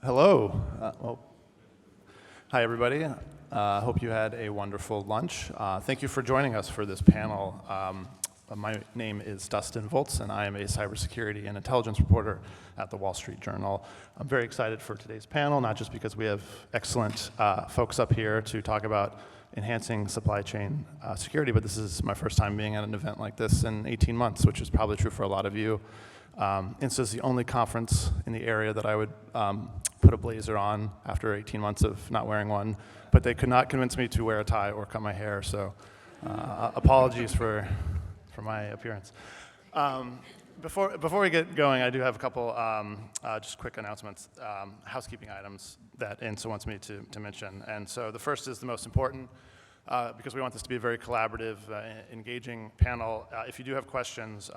Hello. Hi, everybody. Hope you had a wonderful lunch. Thank you for joining us for this panel. My name is Dustin Volz, and I am a cybersecurity and intelligence reporter at the Wall Street Journal. I'm very excited for today's panel, not just because we have excellent folks up here to talk about enhancing supply chain security, but this is my first time being at an event like this in 18 months, which is probably true for a lot of you. INSS is the only conference in the area that I would put a blazer on after 18 months of not wearing one, but they could not convince me to wear a tie or cut my hair, so apologies for my appearance. Before we get going, I do have a couple just quick announcements, housekeeping items that INSS wants me to mention. And so the first is the most important, because we want this to be a very collaborative, engaging panel. If you do have questions,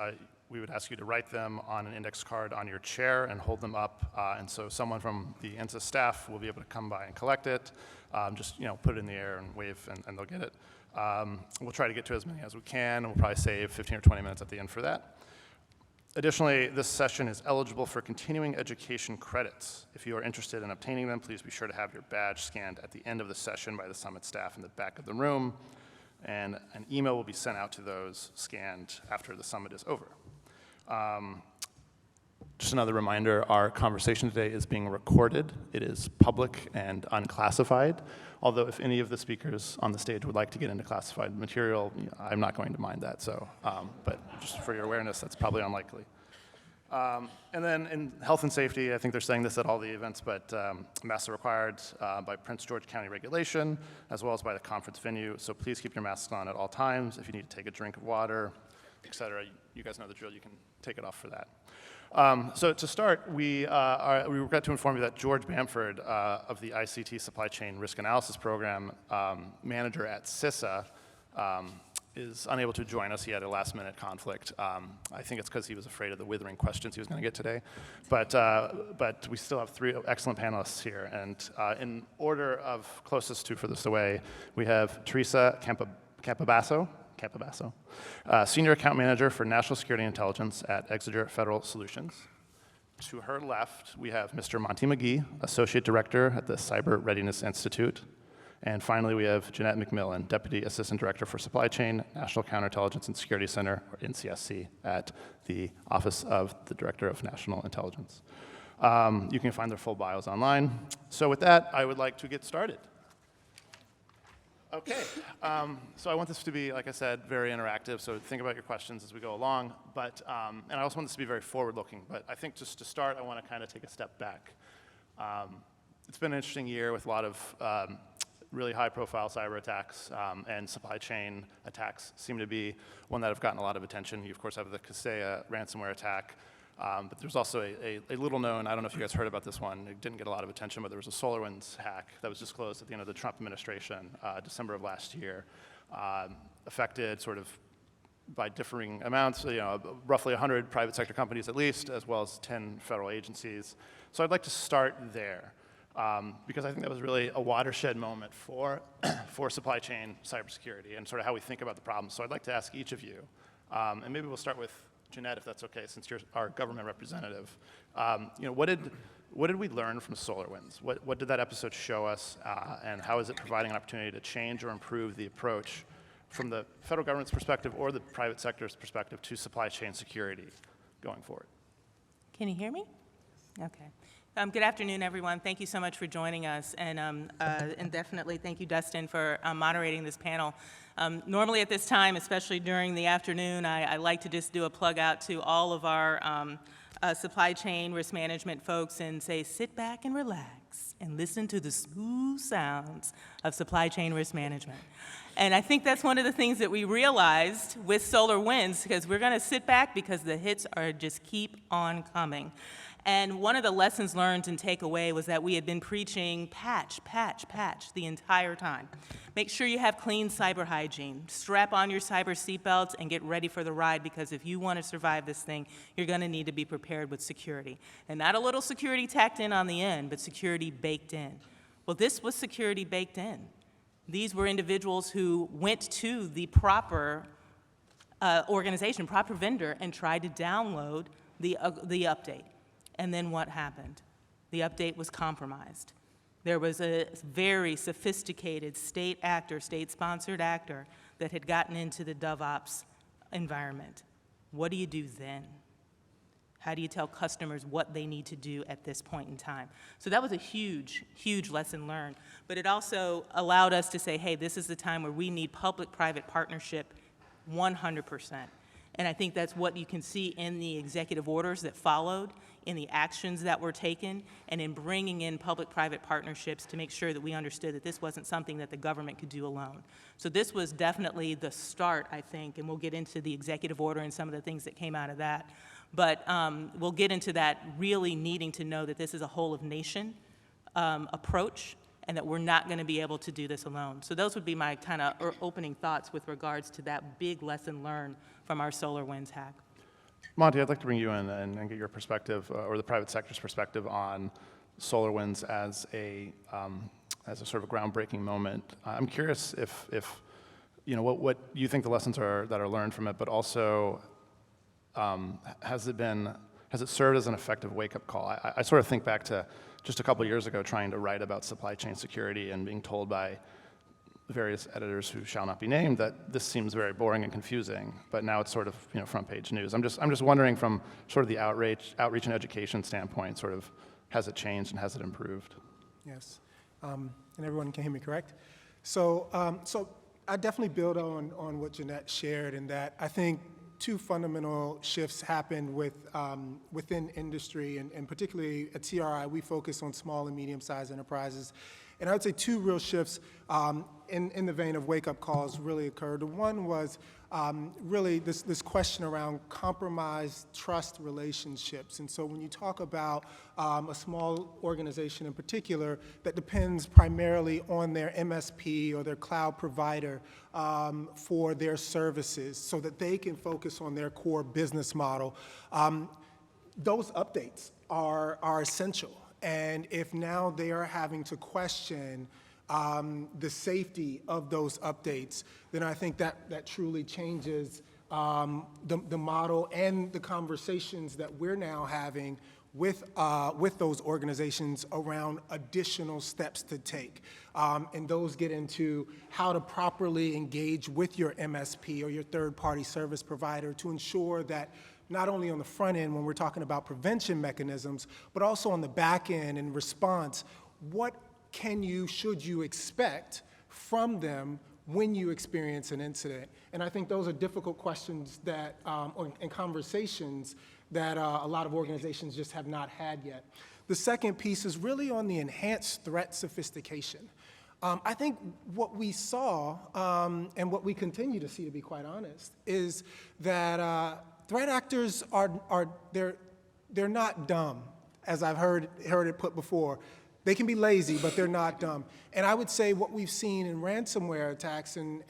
we would ask you to write them on an index card on your chair and hold them up, and so someone from the INSS staff will be able to come by and collect it. Just put it in the air and wave, and they'll get it. We'll try to get to as many as we can, and we'll probably save 15 or 20 minutes at the end for that. Additionally, this session is eligible for continuing education credits. If you are interested in obtaining them, please be sure to have your badge scanned at the end of the session by the Summit staff in the back of the room, and an email will be sent out to those scanned after the Summit is over. Just another reminder, our conversation today is being recorded. It is public and unclassified, although if any of the speakers on the stage would like to get into classified material, I'm not going to mind that, so, but just for your awareness, that's probably unlikely. And then in health and safety, I think they're saying this at all the events, but masks are required by Prince George County regulation, as well as by the conference venue, so please keep your masks on at all times. If you need to take a drink of water, et cetera, you guys know the drill, you can take it off for that. So to start, we regret to inform you that George Bamford of the ICT Supply Chain Risk Analysis Program, manager at CISA, is unable to join us. He had a last-minute conflict. I think it's because he was afraid of the withering questions he was going to get today. But we still have three excellent panelists here. And in order of closest to furthest away, we have Teresa Campobasso, Senior Account Manager for National Security Intelligence at Exeter Federal Solutions. To her left, we have Mr. Monty McGee, Associate Director at the Cyber Readiness Institute. And finally, we have Jeanette McMillan, Deputy Assistant Director for Supply Chain, National Counterintelligence and Security Center, or NCSC, at the Office of the Director of National Intelligence. You can find their full bios online. So with that, I would like to get started. Okay, so I want this to be, like I said, very interactive, so think about your questions as we go along, but, and I also want this to be very forward-looking, but I think just to start, I want to kind of take a step back. It's been an interesting year with a lot of really high-profile cyber attacks, and supply chain attacks seem to be one that have gotten a lot of attention. You, of course, have the Kaseya ransomware attack, but there's also a little known, I don't know if you guys heard about this one, it didn't get a lot of attention, but there was a Solarwinds hack that was disclosed at the end of the Trump administration, December of last year, affected sort of by differing amounts, roughly 100 private sector companies at least, as well as 10 federal agencies. So I'd like to start there, because I think that was really a watershed moment for supply chain cybersecurity and sort of how we think about the problem. So I'd like to ask each of you, and maybe we'll start with Jeanette, if that's okay, since you're our government representative. What did we learn from SolarWinds? What did that episode show us, and how is it providing an opportunity to change or improve the approach from the federal government's perspective or the private sector's perspective to supply chain security going forward? Can you hear me? Okay. Good afternoon, everyone. Thank you so much for joining us, and definitely thank you, Dustin, for moderating this panel. Normally at this time, especially during the afternoon, I like to just do a plug out to all of our supply chain risk management folks and say, sit back and relax and listen to the smooth sounds of supply chain risk management. And I think that's one of the things that we realized with SolarWinds, because we're going to sit back because the hits are just keep on coming. And one of the lessons learned and take away was that we had been preaching patch, patch, patch the entire time. Make sure you have clean cyber hygiene. Strap on your cyber seatbelts and get ready for the ride, because if you want to survive this thing, you're going to need to be prepared with security. And not a little security tacked in on the end, but security baked in. Well, this was security baked in. These were individuals who went to the proper organization, proper vendor, and tried to download the update. And then what happened? The update was compromised. There was a very sophisticated state actor, state-sponsored actor, that had gotten into the DevOps environment. What do you do then? How do you tell customers what they need to do at this point in time? So that was a huge, huge lesson learned. But it also allowed us to say, hey, this is the time where we need public-private partnership 100%. And I think that's what you can see in the executive orders that followed, in the actions that were taken, and in bringing in public-private partnerships to make sure that we understood that this wasn't something that the government could do alone. So this was definitely the start, I think, and we'll get into the executive order and some of the things that came out of that. But we'll get into that really needing to know that this is a whole-of-nation approach, and that we're not going to be able to do this alone. So those would be my kind of opening thoughts with regards to that big lesson learned from our Solarwinds hack. Monty, I'd like to bring you in and get your perspective, or the private sector's perspective, on Solarwinds as a sort of a groundbreaking moment. I'm curious if you know what you think the lessons are that are learned from it, but also has it served as an effective wake-up call? I sort of think back to just a couple years ago trying to write about supply chain security and being told by various editors who shall not be named that this seems very boring and confusing, but now it's sort of front page news. I'm just wondering from sort of the outreach and education standpoint, sort of has it changed and has it improved? Yes, and everyone can hear me, correct? So I definitely build on what Jeanette shared in that I think two fundamental shifts happened within industry, and particularly at TRI, we focus on small and medium-sized enterprises. And I would say two real shifts in the vein of wake-up calls really occurred. One was really this question around compromised trust relationships. And so when you talk about a small organization in particular that depends primarily on their MSP or their cloud provider for their services so that they can focus on their core business model, those updates are essential. And if now they are having to question the safety of those updates, then I think that truly changes the model and the conversations that we're now having with those organizations around additional steps to take. And those get into how to properly engage with your MSP or your third-party service provider to ensure that not only on the front end when we're talking about prevention mechanisms, but also on the back end in response, what should you expect from them when you experience an incident? And I think those are difficult questions that, and conversations that a lot of organizations just have not had yet. The second piece is really on the enhanced threat sophistication. I think what we saw, and what we continue to see, to be quite honest, is that threat actors they're not dumb, as I've heard it put before. They can be lazy, but they're not dumb. And I would say what we've seen in ransomware attacks, and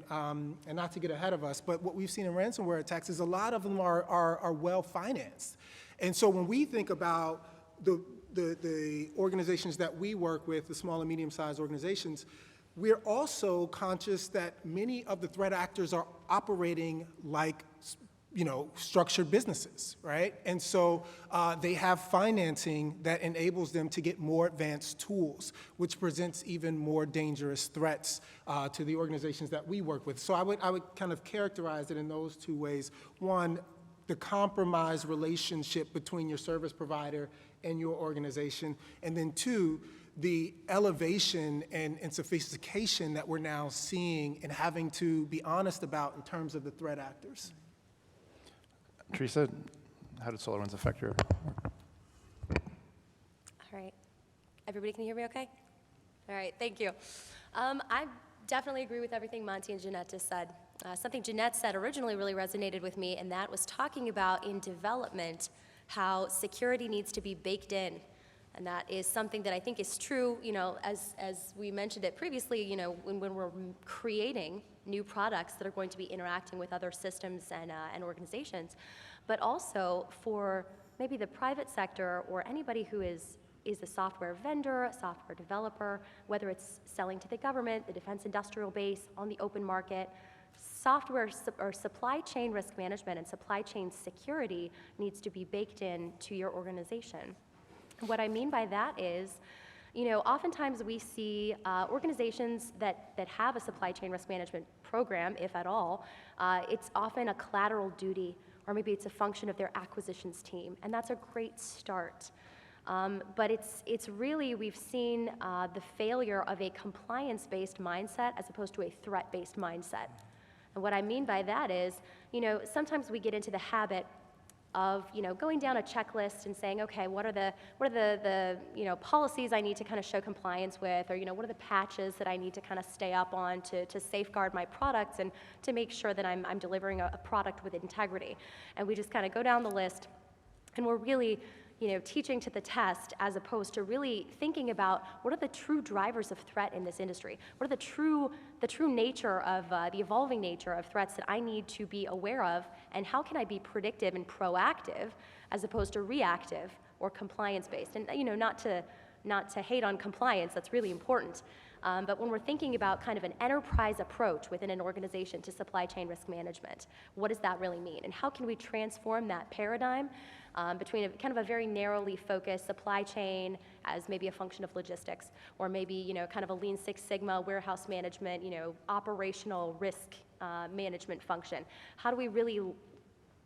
not to get ahead of us, but what we've seen in ransomware attacks is a lot of them are well financed. And so when we think about the organizations that we work with, the small and medium-sized organizations, we're also conscious that many of the threat actors are operating like structured businesses, right? And so they have financing that enables them to get more advanced tools, which presents even more dangerous threats to the organizations that we work with. So I would kind of characterize it in those two ways. One, the compromised relationship between your service provider and your organization. And then two, the elevation and sophistication that we're now seeing and having to be honest about in terms of the threat actors. Teresa, how did SolarWinds affect your work? All right. Everybody can hear me okay? All right, thank you. I definitely agree with everything Monty and Jeanette just said. Something Jeanette said originally really resonated with me, and that was talking about in development how security needs to be baked in. And that is something that I think is true, as we mentioned it previously, when we're creating new products that are going to be interacting with other systems and organizations, but also for maybe the private sector or anybody who is a software vendor, a software developer, whether it's selling to the government, the defense industrial base, on the open market. Software or supply chain risk management and supply chain security needs to be baked in to your organization. What I mean by that is, oftentimes we see organizations that have a supply chain risk management program, if at all, it's often a collateral duty, or maybe it's a function of their acquisitions team, and that's a great start. But it's really, we've seen the failure of a compliance-based mindset as opposed to a threat-based mindset. And what I mean by that is, sometimes we get into the habit of, going down a checklist and saying, okay, what are the policies I need to kind of show compliance with, or, what are the patches that I need to kind of stay up on to safeguard my products and to make sure that I'm delivering a product with integrity. And we just kind of go down the list, and we're really, teaching to the test as opposed to really thinking about what are the true drivers of threat in this industry? What are the true nature of, the evolving nature of threats that I need to be aware of, and how can I be predictive and proactive as opposed to reactive or compliance-based? And, not to hate on compliance, that's really important. But when we're thinking about kind of an enterprise approach within an organization to supply chain risk management, what does that really mean? And how can we transform that paradigm between kind of a very narrowly focused supply chain as maybe a function of logistics, or maybe, kind of a Lean Six Sigma warehouse management, operational risk management function? How do we really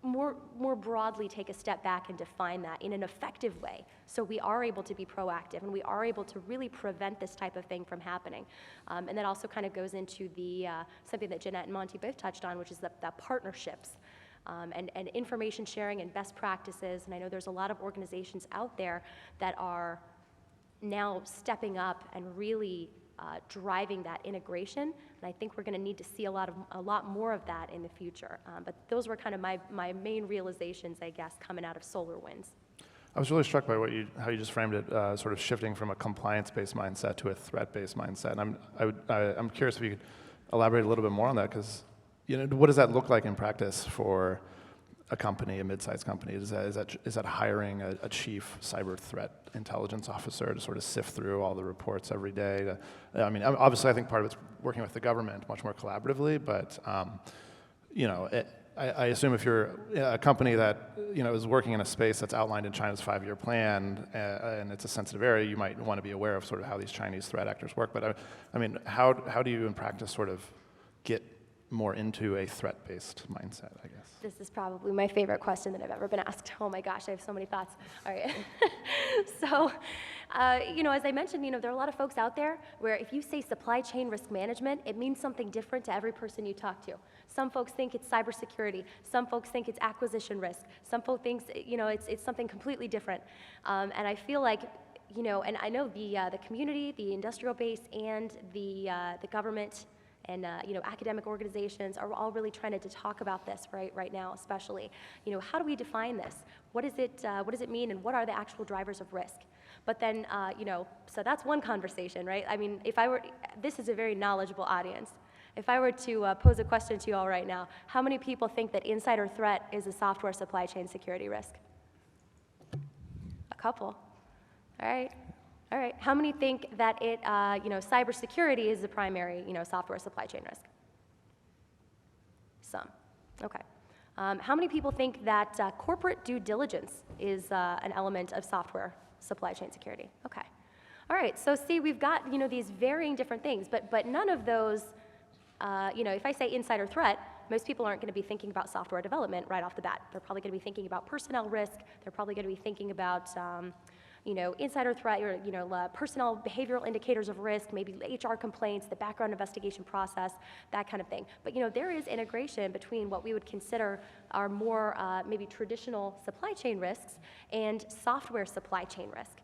more broadly take a step back and define that in an effective way, so we are able to be proactive and we are able to really prevent this type of thing from happening? And that also kind of goes into the something that Jeanette and Monty both touched on, which is the partnerships and information sharing and best practices. And I know there's a lot of organizations out there that are now stepping up and really driving that integration, and I think we're going to need to see a lot more of that in the future. But those were kind of my main realizations, I guess, coming out of Solarwinds. I was really struck by how you just framed it, sort of shifting from a compliance-based mindset to a threat-based mindset. And I'm curious if you could elaborate a little bit more on that, because what does that look like in practice for a company, a mid-sized company? Is that hiring a chief cyber threat intelligence officer to sort of sift through all the reports every day? Obviously, I think part of it's working with the government much more collaboratively, but I assume if you're a company that is working in a space that's outlined in China's 5-year plan, and it's a sensitive area, you might want to be aware of sort of how these Chinese threat actors work. But how do you in practice sort of get more into a threat-based mindset, I guess? This is probably my favorite question that I've ever been asked. Oh my gosh, I have so many thoughts. All right. So, as I mentioned, there are a lot of folks out there where if you say supply chain risk management, it means something different to every person you talk to. Some folks think it's cybersecurity. Some folks think it's acquisition risk. Some folks think, it's something completely different. And I feel like, and I know the community, the industrial base, and the government and academic organizations are all really trying to talk about this right now, especially. How do we define this? What does it mean, and what are the actual drivers of risk? But then, so that's one conversation, right? This is a very knowledgeable audience. If I were to pose a question to you all right now, how many people think that insider threat is a software supply chain security risk? A couple. All right. All right. How many think that cybersecurity is the primary, software supply chain risk? Some. Okay. How many people think that corporate due diligence is an element of software supply chain security? Okay. All right. So see, we've got these varying different things, but none of those. If I say insider threat, most people aren't going to be thinking about software development right off the bat. They're probably going to be thinking about personnel risk. They're probably going to be thinking about insider threat, or personnel behavioral indicators of risk, maybe HR complaints, the background investigation process, that kind of thing. But there is integration between what we would consider our more maybe traditional supply chain risks and software supply chain risk.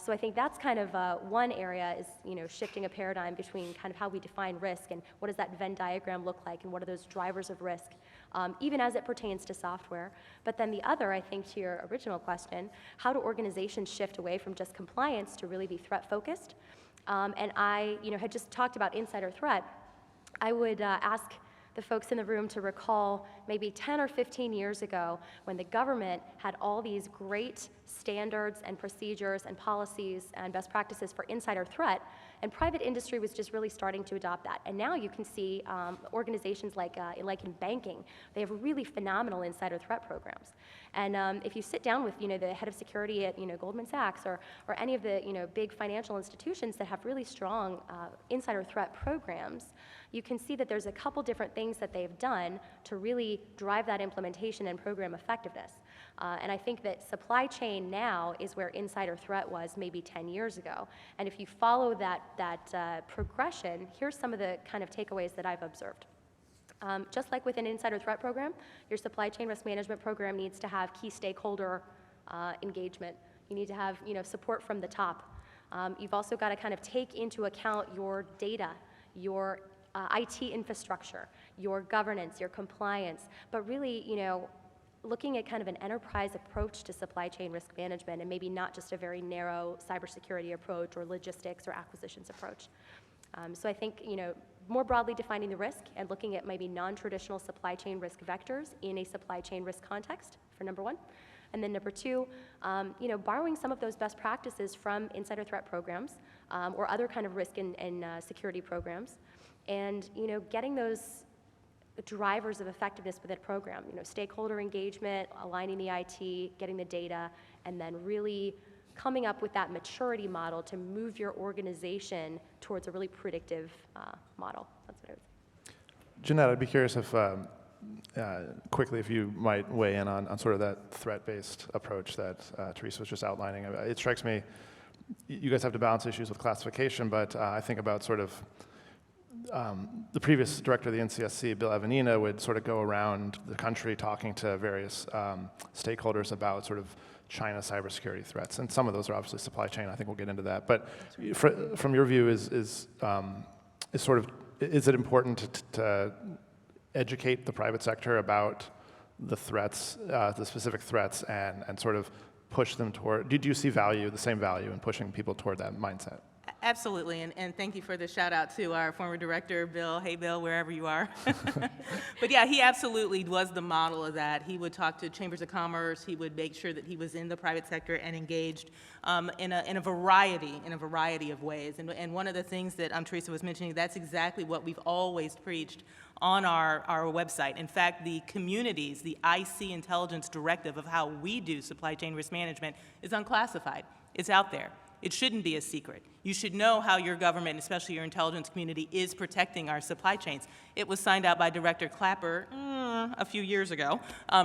So I think that's kind of one area is shifting a paradigm between kind of how we define risk and what does that Venn diagram look like, and what are those drivers of risk, even as it pertains to software. But then the other, I think, to your original question, how do organizations shift away from just compliance to really be threat focused? And I had just talked about insider threat. I would ask the folks in the room to recall maybe 10 or 15 years ago, when the government had all these great standards and procedures and policies and best practices for insider threat, and private industry was just really starting to adopt that. And now you can see organizations like in banking, they have really phenomenal insider threat programs. And if you sit down with the head of security at Goldman Sachs or any of the big financial institutions that have really strong insider threat programs, you can see that there's a couple different things that they've done to really drive that implementation and program effectiveness. And I think that supply chain now is where insider threat was maybe 10 years ago. And if you follow that progression, here's some of the kind of takeaways that I've observed. Just like with an insider threat program, your supply chain risk management program needs to have key stakeholder engagement. You need to have support from the top. You've also got to kind of take into account your data, your IT infrastructure, your governance, your compliance, but really, looking at kind of an enterprise approach to supply chain risk management and maybe not just a very narrow cybersecurity approach or logistics or acquisitions approach. So I think, more broadly defining the risk and looking at maybe non-traditional supply chain risk vectors in a supply chain risk context, for number one. And then number two, borrowing some of those best practices from insider threat programs or other kind of risk and security programs, and getting those drivers of effectiveness within a program, stakeholder engagement, aligning the IT, getting the data, and then really coming up with that maturity model to move your organization towards a really predictive model. That's what I would say. Jeanette, I'd be curious if, quickly, if you might weigh in on sort of that threat-based approach that Teresa was just outlining. It strikes me, you guys have to balance issues with classification, but I think about sort of the previous director of the NCSC, Bill Evanina, would sort of go around the country talking to various stakeholders about sort of China cybersecurity threats, and some of those are obviously supply chain. I think we'll get into that. But from your view, is it important to educate the private sector about the threats, the specific threats, and sort of push them toward? Do you see the same value in pushing people toward that mindset? Absolutely, and thank you for the shout out to our former director, Bill. Hey, Bill, wherever you are. But yeah, he absolutely was the model of that. He would talk to chambers of commerce. He would make sure that he was in the private sector and engaged in a variety of ways. And one of the things that Teresa was mentioning, that's exactly what we've always preached on our website. In fact, the communities, the IC intelligence directive of how we do supply chain risk management is unclassified. It's out there. It shouldn't be a secret. You should know how your government, especially your intelligence community, is protecting our supply chains. It was signed out by Director Clapper a few years ago,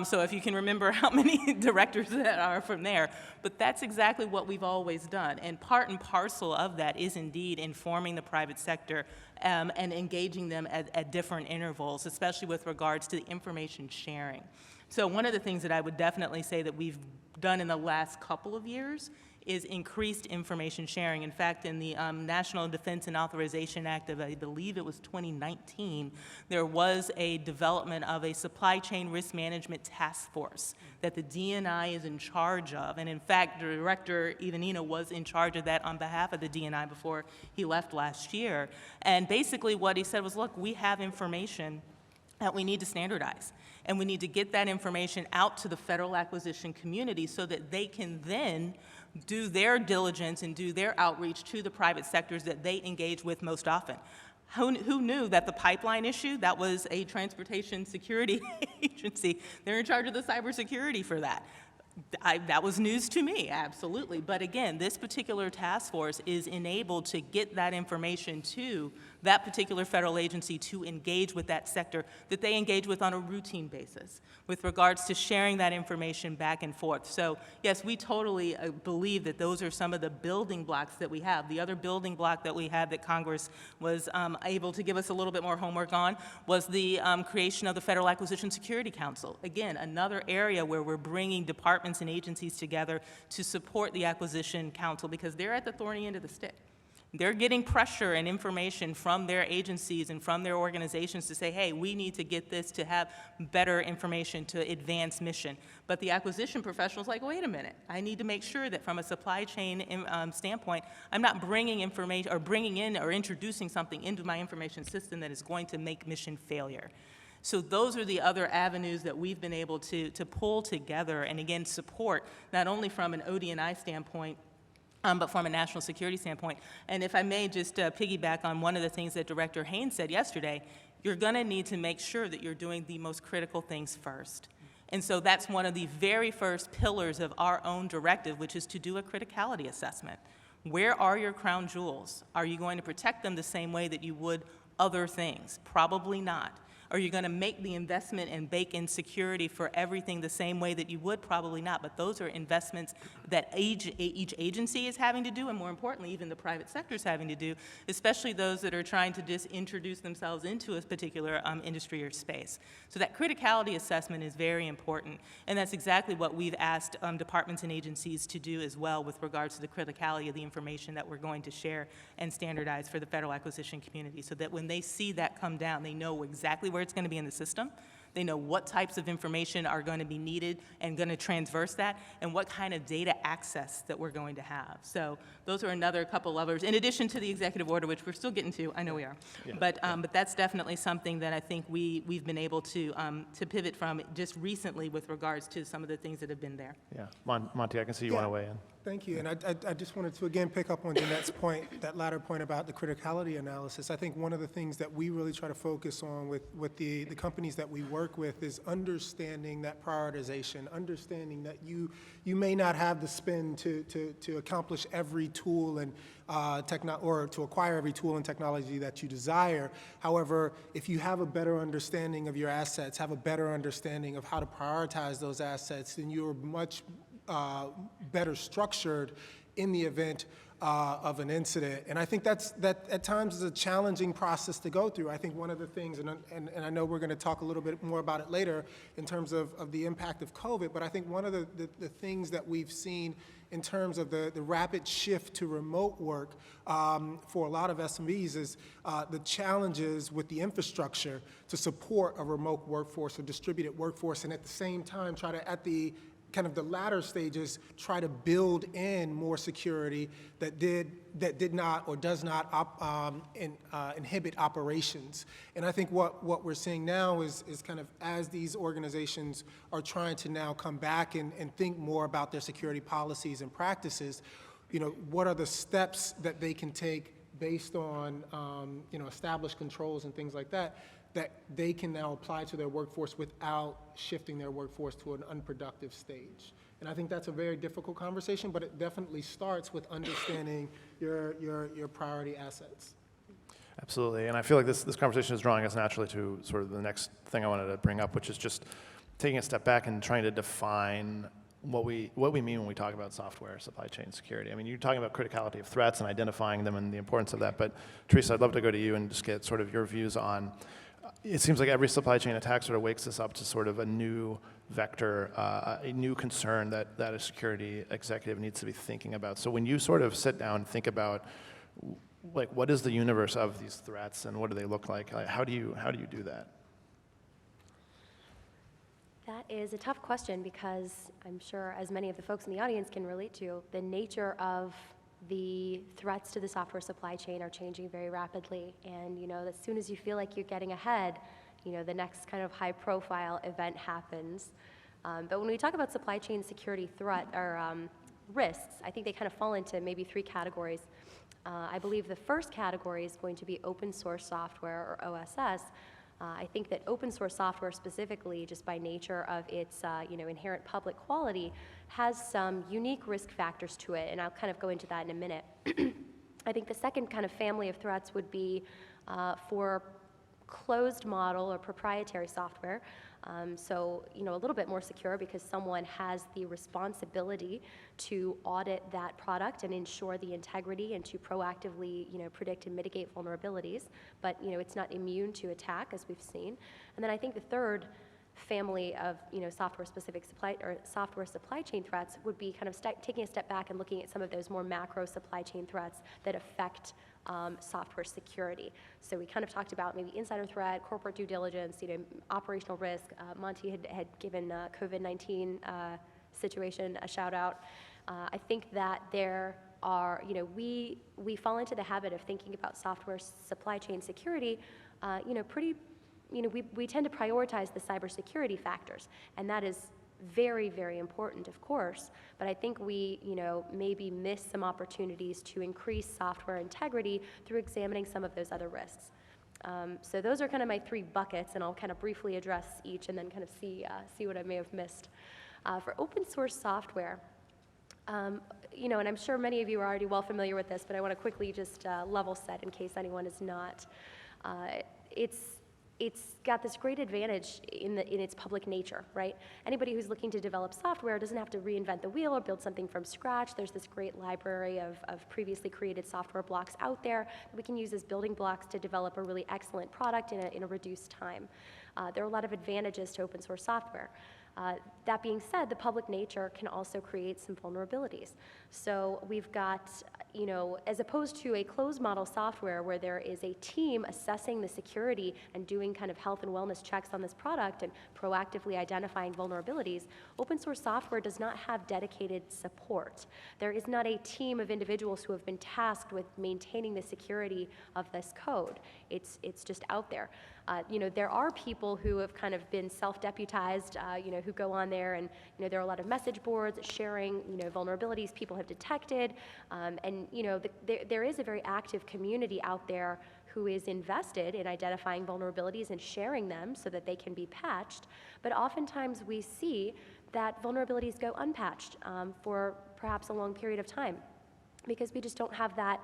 so if you can remember how many directors that are from there. But that's exactly what we've always done, and part and parcel of that is indeed informing the private sector and engaging them at different intervals, especially with regards to the information sharing. So one of the things that I would definitely say that we've done in the last couple of years is increased information sharing. In fact, in the National Defense and Authorization Act of, I believe it was 2019, there was a development of a supply chain risk management task force that the DNI is in charge of. And in fact, Director Evanina was in charge of that on behalf of the DNI before he left last year. And basically what he said was, look, we have information that we need to standardize. And we need to get that information out to the federal acquisition community so that they can then do their diligence and do their outreach to the private sectors that they engage with most often. Who knew that the pipeline issue, that was a transportation security agency. They're in charge of the cybersecurity for that. That was news to me, absolutely. But again, this particular task force is enabled to get that information to that particular federal agency to engage with that sector that they engage with on a routine basis with regards to sharing that information back and forth. So yes, we totally believe that those are some of the building blocks that we have. The other building block that we have that Congress was able to give us a little bit more homework on was the creation of the Federal Acquisition Security Council. Again, another area where we're bringing departments and agencies together to support the Acquisition Council because they're at the thorny end of the stick. They're getting pressure and information from their agencies and from their organizations to say, hey, we need to get this to have better information to advance mission. But the acquisition professional's like, wait a minute, I need to make sure that from a supply chain standpoint, I'm not bringing information or bringing in or introducing something into my information system that is going to make mission failure. So those are the other avenues that we've been able to pull together and, again, support, not only from an OD&I standpoint, but from a national security standpoint. And if I may just piggyback on one of the things that Director Haynes said yesterday, you're going to need to make sure that you're doing the most critical things first. And so that's one of the very first pillars of our own directive, which is to do a criticality assessment. Where are your crown jewels? Are you going to protect them the same way that you would other things? Probably not. Are you going to make the investment and bake in security for everything the same way that you would? Probably not. But those are investments that each agency is having to do, and more importantly, even the private sector is having to do, especially those that are trying to just introduce themselves into a particular industry or space. So that criticality assessment is very important, and that's exactly what we've asked departments and agencies to do as well with regards to the criticality of the information that we're going to share and standardize for the federal acquisition community, so that when they see that come down, they know exactly where it's going to be in the system. They know what types of information are going to be needed and going to transverse that, and what kind of data access that we're going to have. So those are another couple levers, in addition to the executive order, which we're still getting to. I know we are. Yeah. But that's definitely something that I think we've been able to pivot from just recently with regards to some of the things that have been there. Yeah. Monty, I can see you want to weigh in. Thank you. And I just wanted to, again, pick up on Jeanette's point, that latter point about the criticality analysis. I think one of the things that we really try to focus on with the companies that we work with is understanding that prioritization, understanding that you may not have the spend to accomplish every tool and or to acquire every tool and technology that you desire. However, if you have a better understanding of your assets, have a better understanding of how to prioritize those assets, then you're much better structured in the event of an incident. And I think that at times is a challenging process to go through. I think one of the things, and I know we're going to talk a little bit more about it later in terms of the impact of COVID, but I think one of the things that we've seen in terms of the rapid shift to remote work for a lot of SMEs is the challenges with the infrastructure to support a remote workforce or distributed workforce, and at the same time try to, at the kind of the latter stages, try to build in more security that did not or does not inhibit operations. And I think what we're seeing now is kind of, as these organizations are trying to now come back and think more about their security policies and practices, what are the steps that they can take based on established controls and things like that they can now apply to their workforce without shifting their workforce to an unproductive stage. And I think that's a very difficult conversation, but it definitely starts with understanding your priority assets. Absolutely, and I feel like this conversation is drawing us naturally to sort of the next thing I wanted to bring up, which is just taking a step back and trying to define what we mean when we talk about software supply chain security. I mean, you're talking about criticality of threats and identifying them and the importance of that, but Teresa, I'd love to go to you and just get sort of your views on, it seems like every supply chain attack sort of wakes us up to sort of a new vector, a new concern that a security executive needs to be thinking about. So when you sort of sit down and think about, like, what is the universe of these threats and what do they look like? How do you do that? That is a tough question, because I'm sure, as many of the folks in the audience can relate to, the nature of the threats to the software supply chain are changing very rapidly. And as soon as you feel like you're getting ahead, the next kind of high-profile event happens. But when we talk about supply chain security threat or risks, I think they kind of fall into maybe three categories. I believe the first category is going to be open source software, or OSS. I think that open source software specifically, just by nature of its inherent public quality, has some unique risk factors to it, and I'll kind of go into that in a minute. I think the second kind of family of threats would be for closed model or proprietary software. So, a little bit more secure because someone has the responsibility to audit that product and ensure the integrity and to proactively, predict and mitigate vulnerabilities. But, it's not immune to attack, as we've seen. And then I think the third family of, software-specific software supply chain threats would be kind of taking a step back and looking at some of those more macro supply chain threats that affect software security. So we kind of talked about maybe insider threat, corporate due diligence, operational risk. Monty had given COVID-19 situation a shout out. I think that there are, we fall into the habit of thinking about software supply chain security, pretty we tend to prioritize the cybersecurity factors, and that is very, very important, of course, but I think we, maybe miss some opportunities to increase software integrity through examining some of those other risks. So those are kind of my 3 buckets, and I'll kind of briefly address each and then kind of see what I may have missed. For open source software, and I'm sure many of you are already well familiar with this, but I want to quickly just level set in case anyone is not. It's got this great advantage in its public nature, right? Anybody who's looking to develop software doesn't have to reinvent the wheel or build something from scratch. There's this great library of previously created software blocks out there that we can use as building blocks to develop a really excellent product in a reduced time. There are a lot of advantages to open source software. That being said, the public nature can also create some vulnerabilities. So we've got, as opposed to a closed model software where there is a team assessing the security and doing kind of health and wellness checks on this product and proactively identifying vulnerabilities, open source software does not have dedicated support. There is not a team of individuals who have been tasked with maintaining the security of this code. It's just out there. There are people who have kind of been self-deputized, who go on there and, there are a lot of message boards sharing, vulnerabilities people have detected. There is a very active community out there who is invested in identifying vulnerabilities and sharing them so that they can be patched. But oftentimes we see that vulnerabilities go unpatched for perhaps a long period of time because we just don't have that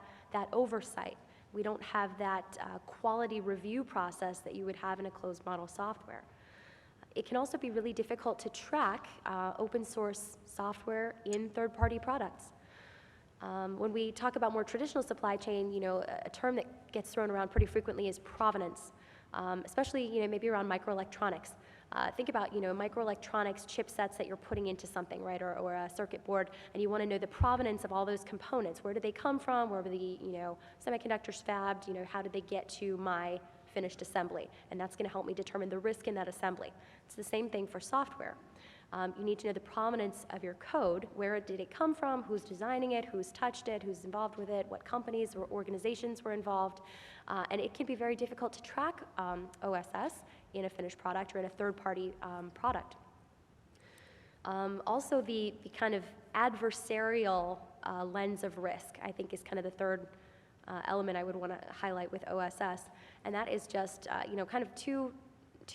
oversight. We don't have that quality review process that you would have in a closed model software. It can also be really difficult to track open source software in third-party products. When we talk about more traditional supply chain, a term that gets thrown around pretty frequently is provenance, especially, maybe around microelectronics. Think about, microelectronics chipsets that you're putting into something, right, or a circuit board, and you want to know the provenance of all those components. Where did they come from? Where were the, semiconductors fabbed? How did they get to my finished assembly? And that's going to help me determine the risk in that assembly. It's the same thing for software. You need to know the provenance of your code. Where did it come from? Who's designing it? Who's touched it? Who's involved with it? What companies or organizations were involved? And it can be very difficult to track OSS in a finished product or in a third-party product. Also, the kind of adversarial lens of risk, I think, is kind of the third element I would want to highlight with OSS, and that is just, kind of two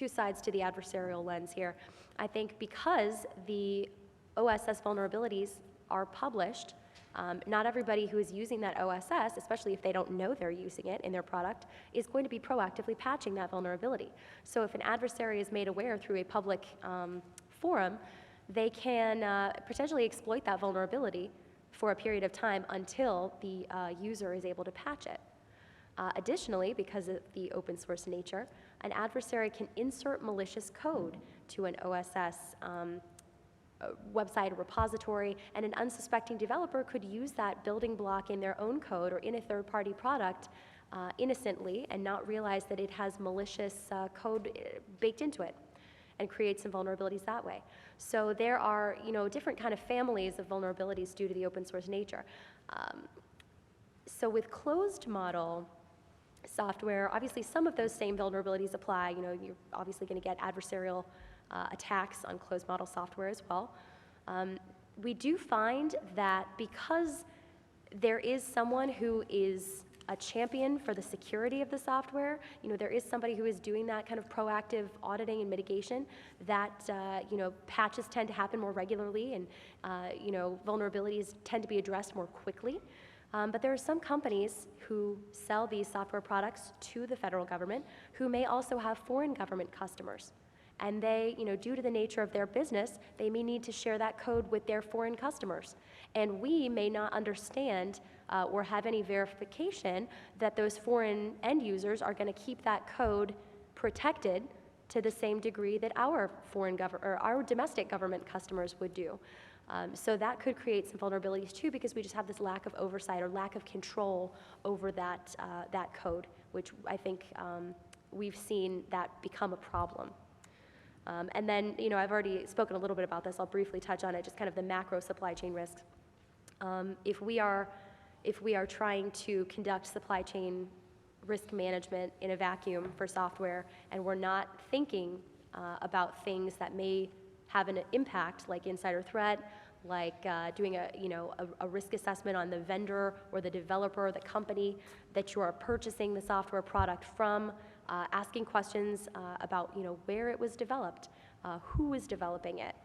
sides to the adversarial lens here. I think because the OSS vulnerabilities are published, not everybody who is using that OSS, especially if they don't know they're using it in their product, is going to be proactively patching that vulnerability. So if an adversary is made aware through a public forum, they can potentially exploit that vulnerability for a period of time until the user is able to patch it. Additionally, because of the open source nature, an adversary can insert malicious code to an OSS website or repository, and an unsuspecting developer could use that building block in their own code or in a third-party product innocently and not realize that it has malicious code baked into it and create some vulnerabilities that way. So there are, different kind of families of vulnerabilities due to the open source nature. So with closed model software, obviously some of those same vulnerabilities apply. You're obviously going to get adversarial attacks on closed model software as well. We do find that because there is someone who is a champion for the security of the software, there is somebody who is doing that kind of proactive auditing and mitigation, that, patches tend to happen more regularly and, vulnerabilities tend to be addressed more quickly. But there are some companies who sell these software products to the federal government who may also have foreign government customers. And they, due to the nature of their business, they may need to share that code with their foreign customers. And we may not understand or have any verification that those foreign end users are going to keep that code protected to the same degree that our our domestic government customers would do. So that could create some vulnerabilities too, because we just have this lack of oversight or lack of control over that code, which I think we've seen that become a problem. And then, I've already spoken a little bit about this. I'll briefly touch on it, just kind of the macro supply chain risks. If we are trying to conduct supply chain risk management in a vacuum for software, and we're not thinking about things that may have an impact, like insider threat, like doing a risk assessment on the vendor or the developer, the company that you are purchasing the software product from, asking questions about where it was developed, who is developing it,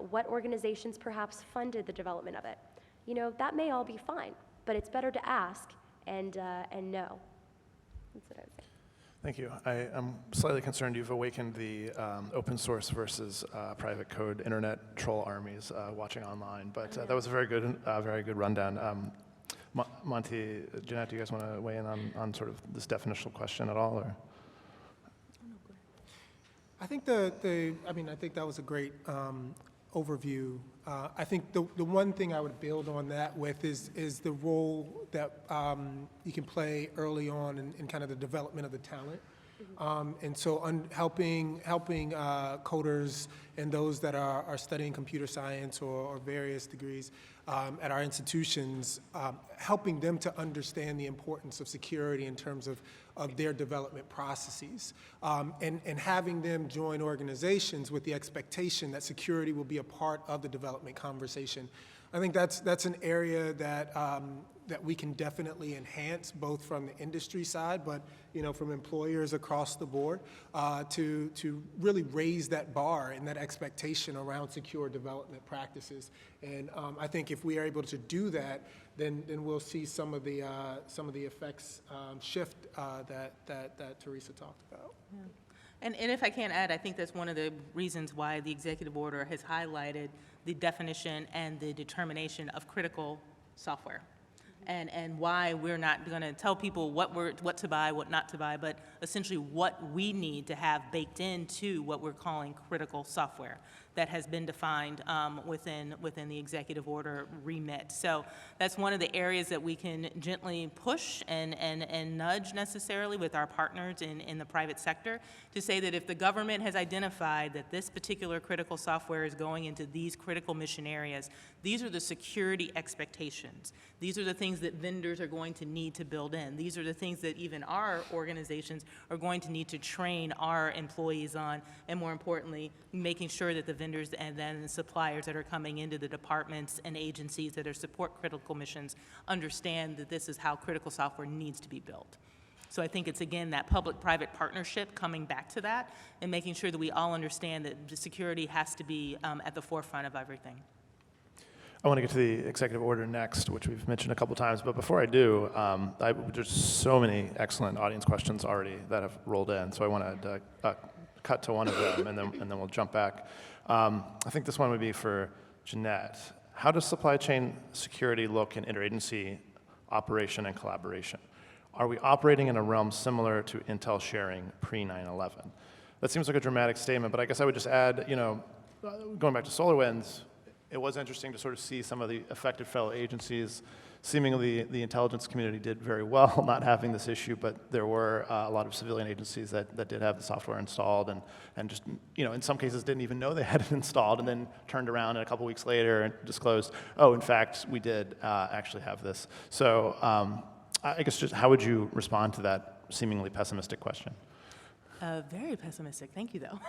what organizations perhaps funded the development of it. That may all be fine, but it's better to ask and know. That's what I would say. Thank you. I am slightly concerned you've awakened the open source versus private code internet troll armies watching online, but that was a very good rundown. Monty, Jeanette, do you guys want to weigh in on sort of this definitional question at all, or? I think I think that was a great overview. I think the one thing I would build on that with is the role that you can play early on in kind of the development of the talent. And so helping coders and those that are studying computer science or various degrees at our institutions, helping them to understand the importance of security in terms of their development processes, and having them join organizations with the expectation that security will be a part of the development conversation. I think that's an area that we can definitely enhance, both from the industry side, but from employers across the board, to really raise that bar and that expectation around secure development practices. And I think if we are able to do that, then we'll see some of the effects shift that Teresa talked about. Yeah. And if I can add, I think that's one of the reasons why the executive order has highlighted the definition and the determination of critical software, and why we're not going to tell people what to buy, what not to buy, but essentially what we need to have baked into what we're calling critical software that has been defined within the executive order remit. So that's one of the areas that we can gently push and nudge necessarily with our partners in the private sector to say that if the government has identified that this particular critical software is going into these critical mission areas, these are the security expectations. These are the things that vendors are going to need to build in. These are the things that even our organizations are going to need to train our employees on, and more importantly, making sure that the vendors and then the suppliers that are coming into the departments and agencies that are support critical missions understand that this is how critical software needs to be built. So I think it's, again, that public-private partnership coming back to that and making sure that we all understand that the security has to be at the forefront of everything. I want to get to the executive order next, which we've mentioned a couple times, but before I do, there's so many excellent audience questions already that have rolled in, so I want to cut to one of them, and then we'll jump back. I think this one would be for Jeanette. How does supply chain security look in interagency operation and collaboration? Are we operating in a realm similar to Intel sharing pre-9/11? That seems like a dramatic statement, but I guess I would just add, going back to SolarWinds, it was interesting to sort of see some of the affected fellow agencies. Seemingly, the intelligence community did very well not having this issue, but there were a lot of civilian agencies that did have the software installed and just, in some cases didn't even know they had it installed, and then turned around and a couple weeks later and disclosed, oh, in fact, we did actually have this. So I guess just how would you respond to that seemingly pessimistic question? Very pessimistic. Thank you, though.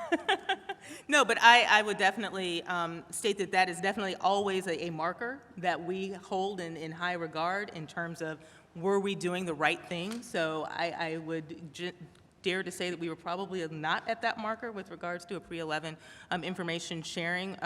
No, but I would definitely state that is definitely always a marker that we hold in high regard in terms of were we doing the right thing. So I would dare to say that we were probably not at that marker with regards to a pre-11 information sharing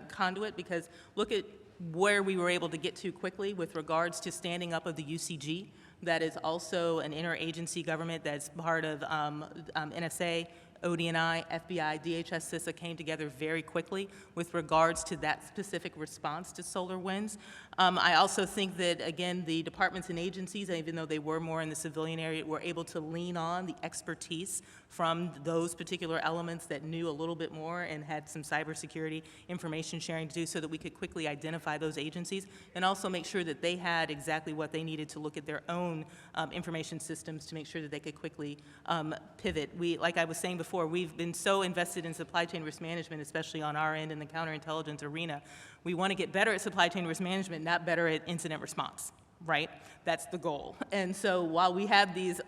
conduit, because look at where we were able to get to quickly with regards to standing up of the UCG. That is also an interagency government that's part of NSA, ODNI, FBI, DHS, CISA came together very quickly with regards to that specific response to SolarWinds. I also think that, again, the departments and agencies, even though they were more in the civilian area, were able to lean on the expertise from those particular elements that knew a little bit more and had some cybersecurity information sharing to do, so that we could quickly identify those agencies and also make sure that they had exactly what they needed to look at their own information systems to make sure that they could quickly pivot. Like I was saying before, we've been so invested in supply chain risk management, especially on our end in the counterintelligence arena. We want to get better at supply chain risk management, not better at incident response. right? That's the goal. And so while we have these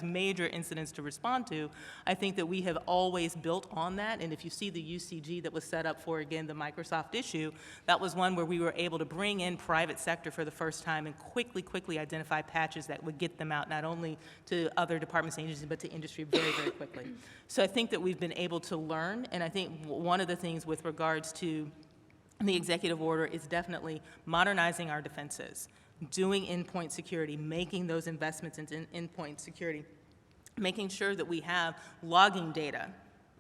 major incidents to respond to, I think that we have always built on that. And if you see the UCG that was set up for, again, the Microsoft issue, that was one where we were able to bring in private sector for the first time and quickly identify patches that would get them out not only to other departments and agencies, but to industry very quickly. So I think that we've been able to learn, and I think one of the things with regards to the executive order is definitely modernizing our defenses, doing endpoint security, making those investments into endpoint security, making sure that we have logging data.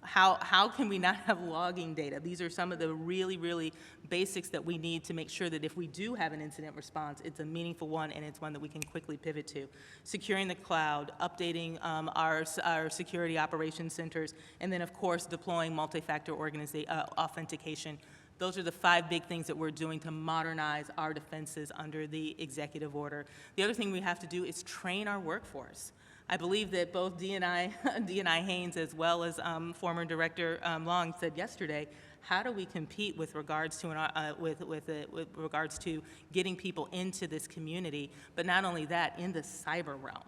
How can we not have logging data? These are some of the really basics that we need to make sure that if we do have an incident response, it's a meaningful one and it's one that we can quickly pivot to. Securing the cloud, updating our security operations centers, and then of course deploying multi-factor authentication. Those are the 5 big things that we're doing to modernize our defenses under the executive order. The other thing we have to do is train our workforce. I believe that both D&I Haynes as well as former Director Long said yesterday, how do we compete with regards to with regards to getting people into this community, but not only that, in the cyber realm.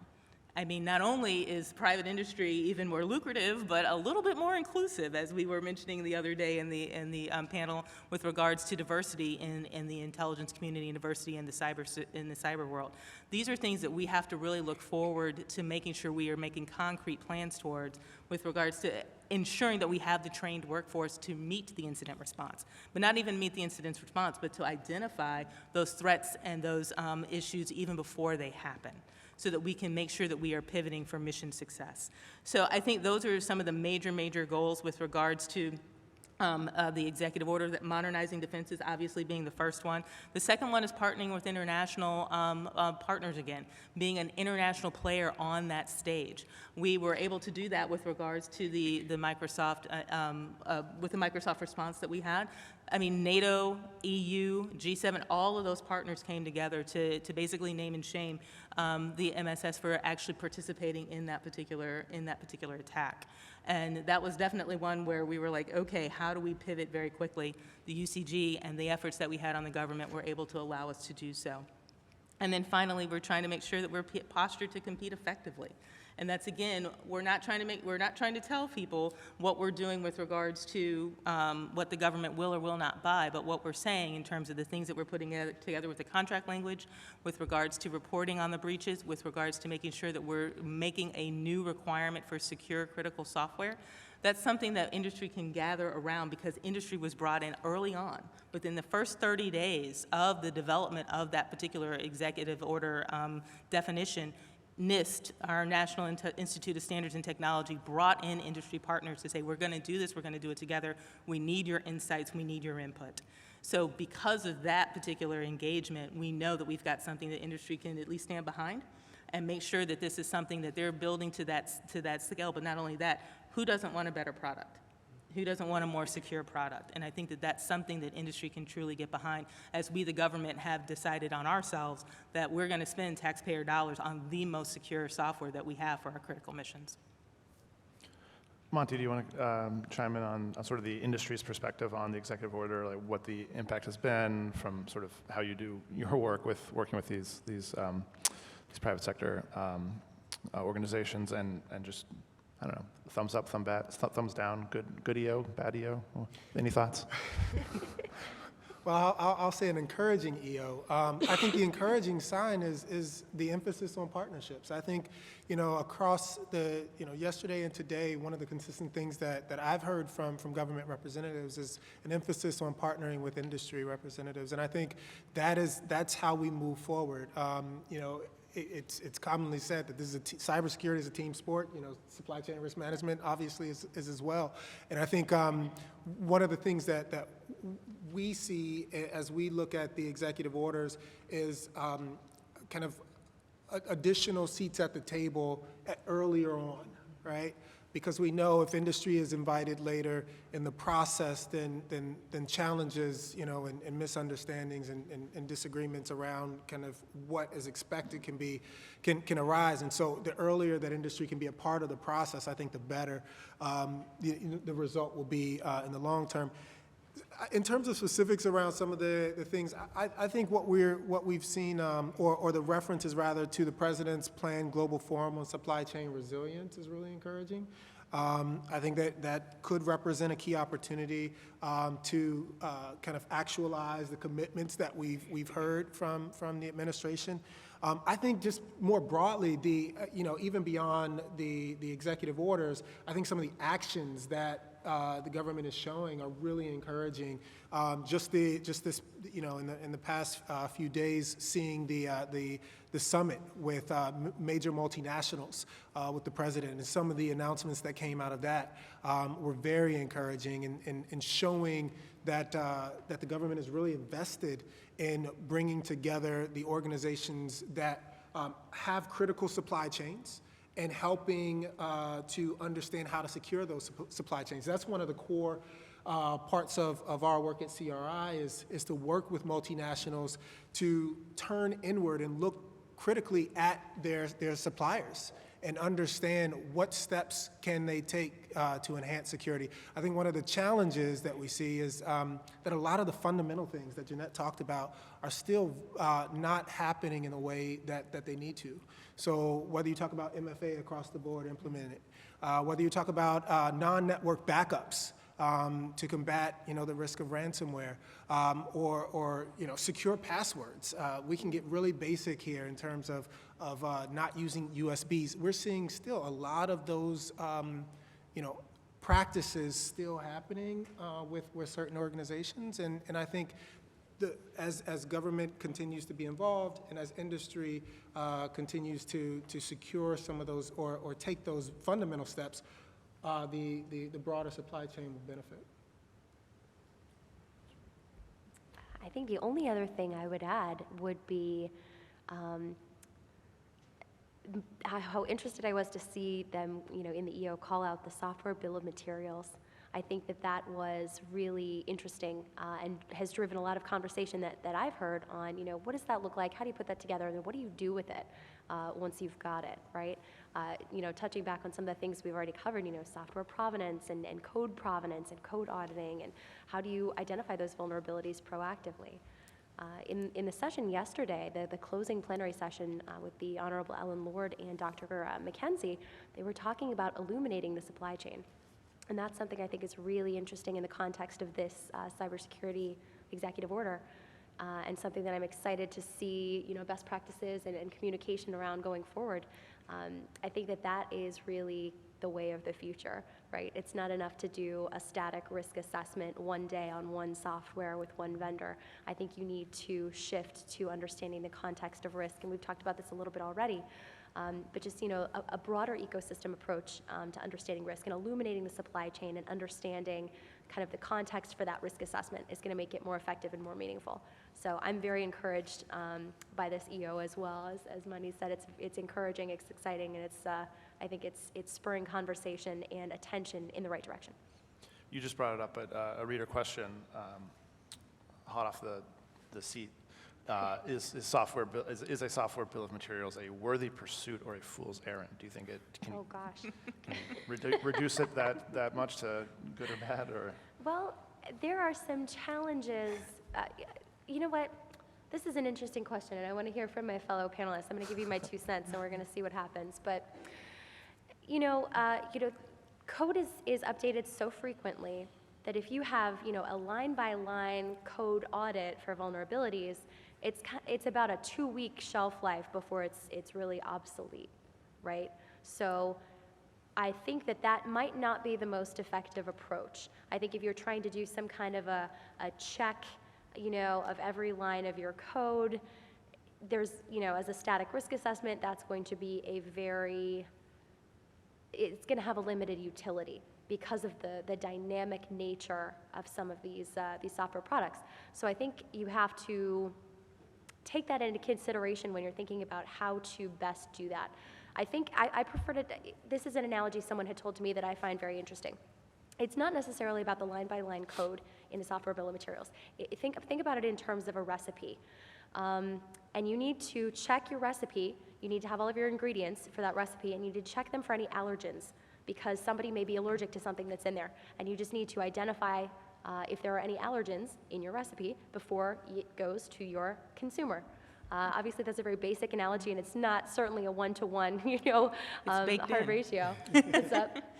I mean, not only is private industry even more lucrative, but a little bit more inclusive, as we were mentioning the other day in the panel with regards to diversity in the intelligence community and diversity in the cyber world. These are things that we have to really look forward to making sure we are making concrete plans towards with regards to ensuring that we have the trained workforce to meet the incident response, but not even meet the incident response, but to identify those threats and those issues even before they happen, so that we can make sure that we are pivoting for mission success. So I think those are some of the major goals with regards to the executive order, that modernizing defenses obviously being the first one. The second one is partnering with international partners again, being an international player on that stage. We were able to do that with regards to the Microsoft, with the Microsoft response that we had. I mean, NATO, EU, G7, all of those partners came together to basically name and shame the MSS for actually participating in that particular attack. And that was definitely one where we were like, okay, how do we pivot very quickly? The UCG and the efforts that we had on the government were able to allow us to do so. And then finally, we're trying to make sure that we're postured to compete effectively. And that's, again, we're not trying to tell people what we're doing with regards to what the government will or will not buy, but what we're saying in terms of the things that we're putting together with the contract language, with regards to reporting on the breaches, with regards to making sure that we're making a new requirement for secure critical software. That's something that industry can gather around, because industry was brought in early on. Within the first 30 days of the development of that particular executive order definition, NIST, our National Institute of Standards and Technology, brought in industry partners to say, we're going to do this, we're going to do it together, we need your insights, we need your input. So because of that particular engagement, we know that we've got something that industry can at least stand behind and make sure that this is something that they're building to that scale. But not only that, who doesn't want a better product? Who doesn't want a more secure product? And I think that that's something that industry can truly get behind, as we, the government, have decided on ourselves that we're going to spend taxpayer dollars on the most secure software that we have for our critical missions. Monty, do you want to chime in on sort of the industry's perspective on the executive order, like what the impact has been from sort of how you do your work with working with these private sector organizations, and just, I don't know, thumbs up, thumbs down, good EO, bad EO? Any thoughts? Well, I'll say an encouraging EO. I think the encouraging sign is the emphasis on partnerships. I think, across the, yesterday and today, one of the consistent things that I've heard from government representatives is an emphasis on partnering with industry representatives. And I think that's how we move forward. It's commonly said that this is cybersecurity is a team sport. Supply chain risk management obviously is as well. And I think one of the things that we see as we look at the executive orders is kind of additional seats at the table earlier on, right? Because we know if industry is invited later in the process, then challenges, and misunderstandings and disagreements around kind of what is expected can arise. And so the earlier that industry can be a part of the process, I think the better the result will be in the long term. In terms of specifics around some of the things, I think what we've seen, or the references rather to the President's planned global forum on supply chain resilience is really encouraging. I think that could represent a key opportunity to kind of actualize the commitments that we've heard from the administration. I think just more broadly, even beyond the executive orders, I think some of the actions that the government is showing are really encouraging. Just this, in the past few days, seeing the summit with major multinationals with the president, and some of the announcements that came out of that were very encouraging in showing that the government is really invested in bringing together the organizations that have critical supply chains and helping to understand how to secure those supply chains. That's one of the core parts of our work at CRI is to work with multinationals to turn inward and look critically at their suppliers and understand what steps can they take to enhance security. I think one of the challenges that we see is that a lot of the fundamental things that Jeanette talked about are still not happening in the way that they need to. So whether you talk about MFA across the board implemented, whether you talk about non-network backups to combat, the risk of ransomware, or secure passwords. We can get really basic here in terms of not using USBs. We're seeing still a lot of those, practices still happening with certain organizations, and I think as government continues to be involved and as industry continues to secure some of those or take those fundamental steps, the broader supply chain will benefit. I think the only other thing I would add would be how interested I was to see them, in the EO call out the software bill of materials. I think that was really interesting and has driven a lot of conversation that I've heard on, what does that look like? How do you put that together? And what do you do with it once you've got it, right? Touching back on some of the things we've already covered, software provenance and code provenance and code auditing, and how do you identify those vulnerabilities proactively? In the session yesterday, the closing plenary session with the Honorable Ellen Lord and Dr. McKenzie, they were talking about illuminating the supply chain. And that's something I think is really interesting in the context of this cybersecurity executive order, and something that I'm excited to see, best practices and communication around going forward. I think that is really the way of the future, right? It's not enough to do a static risk assessment one day on one software with one vendor. I think you need to shift to understanding the context of risk, and we've talked about this a little bit already. But just, a broader ecosystem approach to understanding risk and illuminating the supply chain and understanding kind of the context for that risk assessment is going to make it more effective and more meaningful. So I'm very encouraged by this EO as well. As Mani said, it's encouraging, it's exciting, and I think it's spurring conversation and attention in the right direction. You just brought it up, but a reader question, hot off the seat. Is a software bill of materials a worthy pursuit or a fool's errand? Do you think it can, Oh gosh. can reduce it that much to good or bad, or? Well, there are some challenges. You know what? This is an interesting question, and I want to hear from my fellow panelists. I'm going to give you my 2 cents, and we're going to see what happens. But code is updated so frequently that if you have a line-by-line code audit for vulnerabilities, it's about a 2-week shelf life before it's really obsolete, right? So I think that might not be the most effective approach. I think if you're trying to do some kind of a check, of every line of your code, there's, as a static risk assessment, that's going to be it's going to have a limited utility because of the dynamic nature of some of these software products. So I think you have to take that into consideration when you're thinking about how to best do that. I think I prefer to, this is an analogy someone had told to me that I find very interesting. It's not necessarily about the line-by-line code in a software bill of materials. Think about it in terms of a recipe. And you need to check your recipe. You need to have all of your ingredients for that recipe, and you need to check them for any allergens, because somebody may be allergic to something that's in there, and you just need to identify if there are any allergens in your recipe before it goes to your consumer. Obviously, that's a very basic analogy, and it's not certainly a one-to-one, baked hard in. ratio.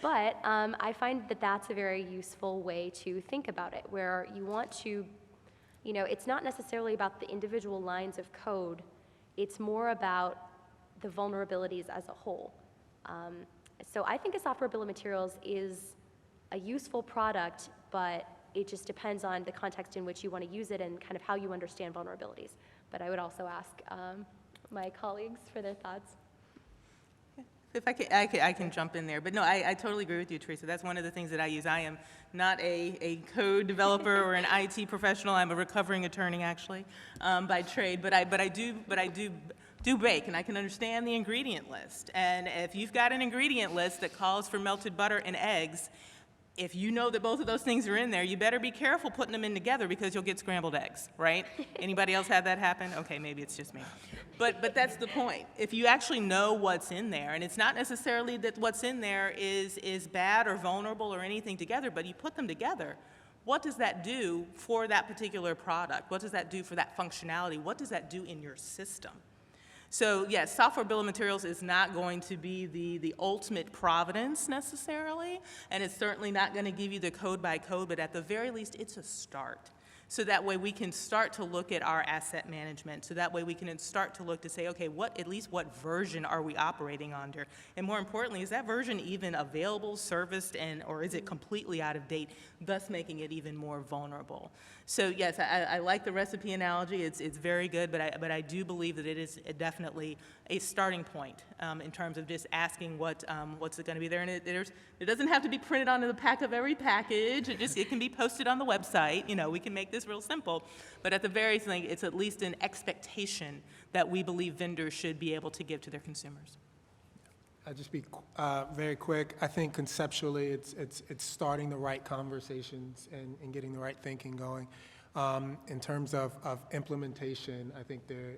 But I find that that's a very useful way to think about it, where you want to, it's not necessarily about the individual lines of code. It's more about the vulnerabilities as a whole. So I think a software bill of materials is a useful product, but it just depends on the context in which you want to use it and kind of how you understand vulnerabilities. But I would also ask my colleagues for their thoughts. If I can jump in there. But no, I totally agree with you, Teresa. That's one of the things that I use. I am not a code developer or an IT professional. I'm a recovering attorney, actually, by trade. But I do bake, and I can understand the ingredient list. And if you've got an ingredient list that calls for melted butter and eggs, if you know that both of those things are in there, you better be careful putting them in together because you'll get scrambled eggs, right? Anybody else had that happen? Okay, maybe it's just me. But that's the point. If you actually know what's in there, and it's not necessarily that what's in there is bad or vulnerable or anything together, but you put them together, what does that do for that particular product? What does that do for that functionality? What does that do in your system? So yes, software bill of materials is not going to be the ultimate providence necessarily, and it's certainly not going to give you the code by code, but at the very least, it's a start. So that way we can start to look at our asset management. So that way we can start to look to say, okay, at least what version are we operating under? And more importantly, is that version even available, serviced, or is it completely out of date, thus making it even more vulnerable? So yes, I like the recipe analogy. It's very good, but I do believe that it is definitely a starting point in terms of just asking what's it going to be there. And it doesn't have to be printed onto the back of every package. It can be posted on the website. We can make this real simple. But at the very least, it's at least an expectation that we believe vendors should be able to give to their consumers. I'll just be very quick. I think conceptually it's starting the right conversations and getting the right thinking going. In terms of implementation, I think there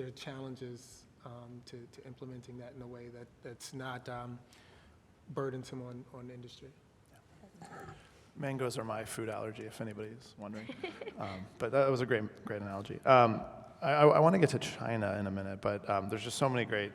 are challenges to implementing that in a way that's not burdensome on industry. Mangoes are my food allergy, if anybody's wondering. But that was a great analogy. I want to get to China in a minute, but there's just so many great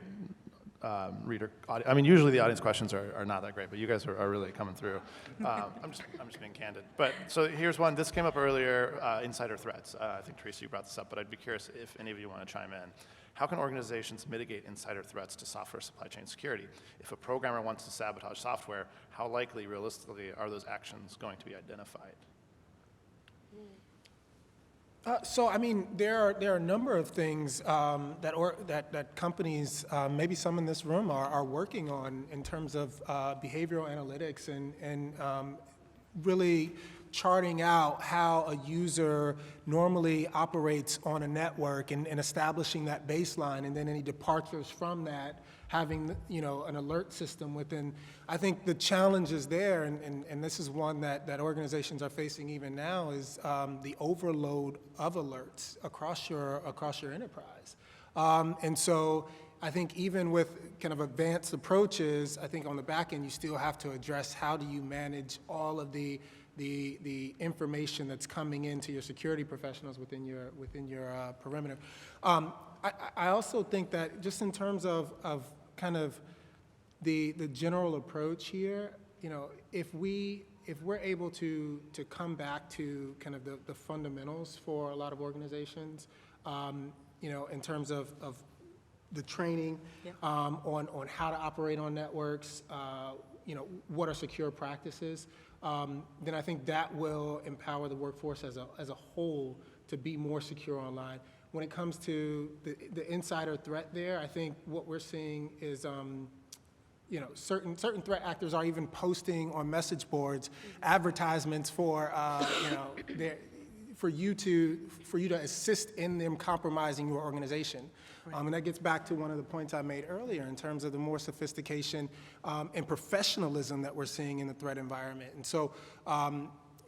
usually the audience questions are not that great, but you guys are really coming through. I'm just being candid. But so here's one. This came up earlier, insider threats. I think, Teresa, you brought this up, but I'd be curious if any of you want to chime in. How can organizations mitigate insider threats to software supply chain security? If a programmer wants to sabotage software, how likely, realistically, are those actions going to be identified? There are a number of things that companies, maybe some in this room, are working on in terms of behavioral analytics and really charting out how a user normally operates on a network and establishing that baseline, and then any departures from that, having an alert system within. I think the challenge is there, and this is one that organizations are facing even now, is the overload of alerts across your enterprise. And so I think even with kind of advanced approaches, I think on the back end you still have to address how do you manage all of the information that's coming into your security professionals within your perimeter. I also think that just in terms of kind of the general approach here, if we're able to come back to kind of the fundamentals for a lot of organizations, in terms of the training on how to operate on networks, what are secure practices, then I think that will empower the workforce as a whole to be more secure online. When it comes to the insider threat there, I think what we're seeing is, certain threat actors are even posting on message boards advertisements for you to assist in them compromising your organization. Right. And that gets back to one of the points I made earlier in terms of the more sophistication and professionalism that we're seeing in the threat environment. And so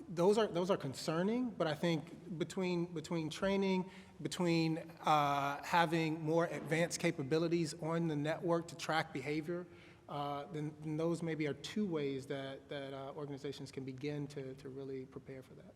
those are concerning, but I think between training, between having more advanced capabilities on the network to track behavior, then those maybe are two ways that organizations can begin to really prepare for that.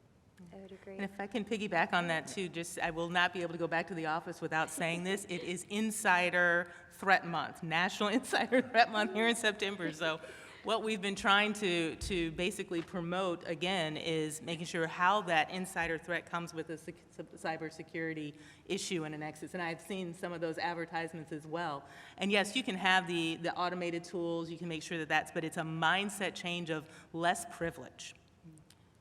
I would agree. And if I can piggyback on that too, just, I will not be able to go back to the office without saying this. It is Insider Threat Month, National Insider Threat Month here in September. So what we've been trying to basically promote, again, is making sure how that insider threat comes with a cybersecurity issue and a nexus. And I've seen some of those advertisements as well. And yes, you can have the automated tools, you can make sure that that's, but it's a mindset change of less privilege.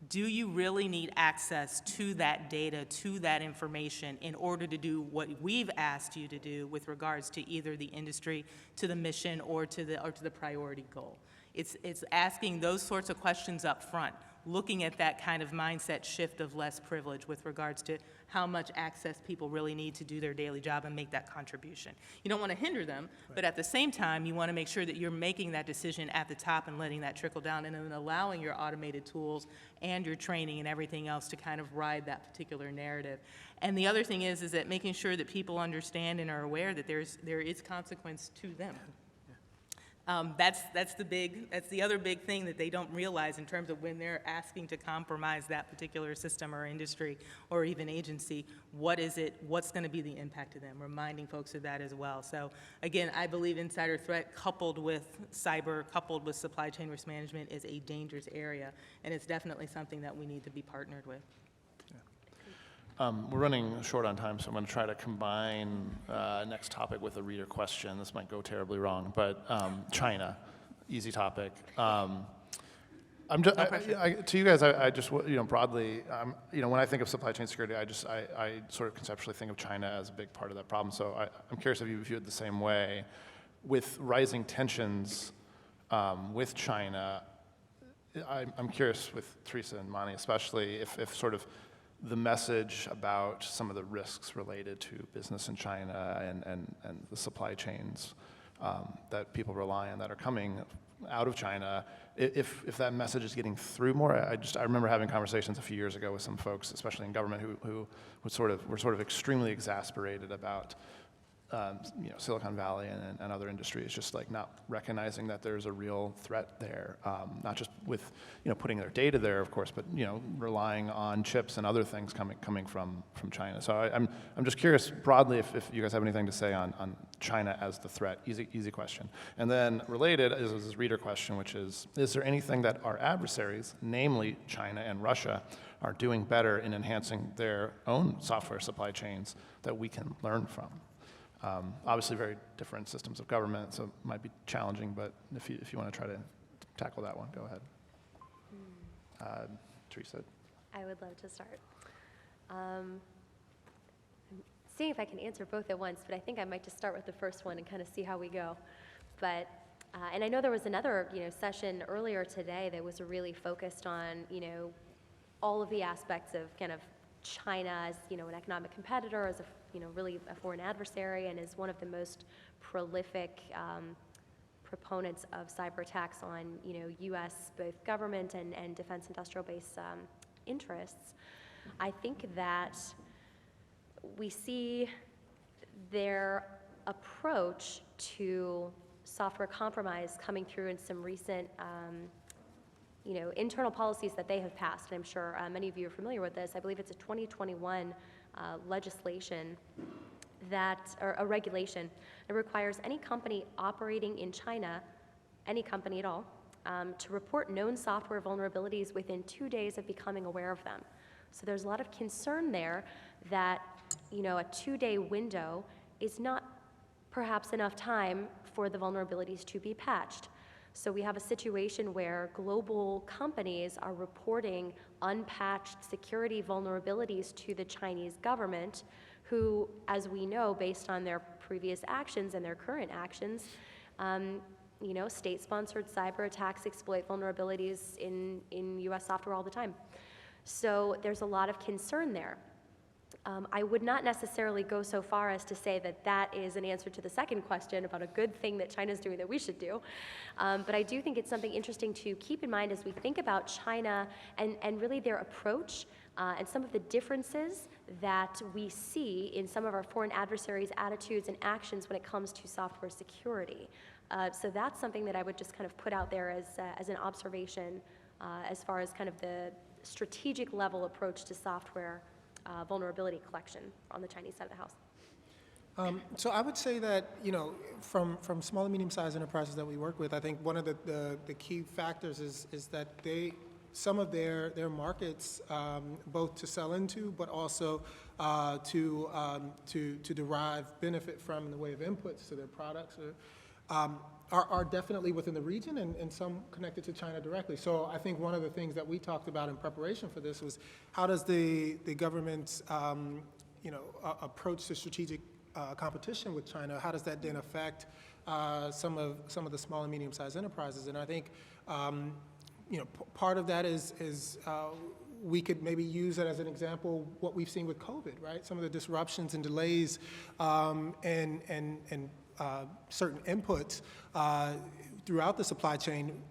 Do you really need access to that data, to that information, in order to do what we've asked you to do with regards to either the industry, to the mission, or to the priority goal? It's asking those sorts of questions up front, looking at that kind of mindset shift of less privilege with regards to how much access people really need to do their daily job and make that contribution. You don't want to hinder them, but at the same time, you want to make sure that you're making that decision at the top and letting that trickle down, and then allowing your automated tools and your training and everything else to kind of ride that particular narrative. And the other thing is that making sure that people understand and are aware that there is consequence to them. That's the other big thing that they don't realize in terms of when they're asking to compromise that particular system or industry or even agency. What is it? What's going to be the impact to them? Reminding folks of that as well. So again, I believe insider threat coupled with cyber, coupled with supply chain risk management is a dangerous area, and it's definitely something that we need to be partnered with. We're running short on time, so I'm going to try to combine next topic with a reader question. This might go terribly wrong, but China, easy topic. I'm just, to you guys, I just, broadly, when I think of supply chain security, I sort of conceptually think of China as a big part of that problem. So I'm curious if you view it the same way. With rising tensions with China, I'm curious with Teresa and Mani especially, if sort of the message about some of the risks related to business in China and the supply chains that people rely on that are coming out of China, if that message is getting through more. I remember having conversations a few years ago with some folks, especially in government, who were sort of extremely exasperated about Silicon Valley and other industries just like not recognizing that there's a real threat there, not just with putting their data there, of course, but relying on chips and other things coming from China. So I'm just curious broadly if you guys have anything to say on China as the threat. Easy question. And then related is this reader question, which is there anything that our adversaries, namely China and Russia, are doing better in enhancing their own software supply chains that we can learn from? Obviously very different systems of government, so it might be challenging, but if you want to try to tackle that one, go ahead. Teresa. I would love to start. I'm seeing if I can answer both at once, but I think I might just start with the first one and kind of see how we go. But, and I know there was another session earlier today that was really focused on all of the aspects of kind of China as an economic competitor, as a really a foreign adversary, and is one of the most prolific proponents of cyber attacks on U.S. both government and defense industrial base interests. I think that we see their approach to software compromise coming through in some recent internal policies that they have passed. And I'm sure many of you are familiar with this. I believe it's a 2021 legislation or a regulation that requires any company operating in China, any company at all, to report known software vulnerabilities within 2 days of becoming aware of them. So there's a lot of concern there that a 2-day window is not perhaps enough time for the vulnerabilities to be patched. So we have a situation where global companies are reporting unpatched security vulnerabilities to the Chinese government, who, as we know, based on their previous actions and their current actions, state-sponsored cyber attacks exploit vulnerabilities in U.S. software all the time. So there's a lot of concern there. I would not necessarily go so far as to say that that is an answer to the second question about a good thing that China's doing that we should do. But I do think it's something interesting to keep in mind as we think about China and really their approach and some of the differences that we see in some of our foreign adversaries' attitudes and actions when it comes to software security. So that's something that I would just kind of put out there as an observation as far as kind of the strategic level approach to software vulnerability collection on the Chinese side of the house. So I would say that, from small and medium-sized enterprises that we work with, I think one of the key factors is that some of their markets, both to sell into, but also to derive benefit from in the way of inputs to their products, are definitely within the region and some connected to China directly. So I think one of the things that we talked about in preparation for this was how does the government's approach to strategic competition with China, how does that then affect some of the small and medium-sized enterprises? And I think part of that is we could maybe use it as an example what we've seen with COVID, right? Some of the disruptions and delays and certain inputs throughout the supply chain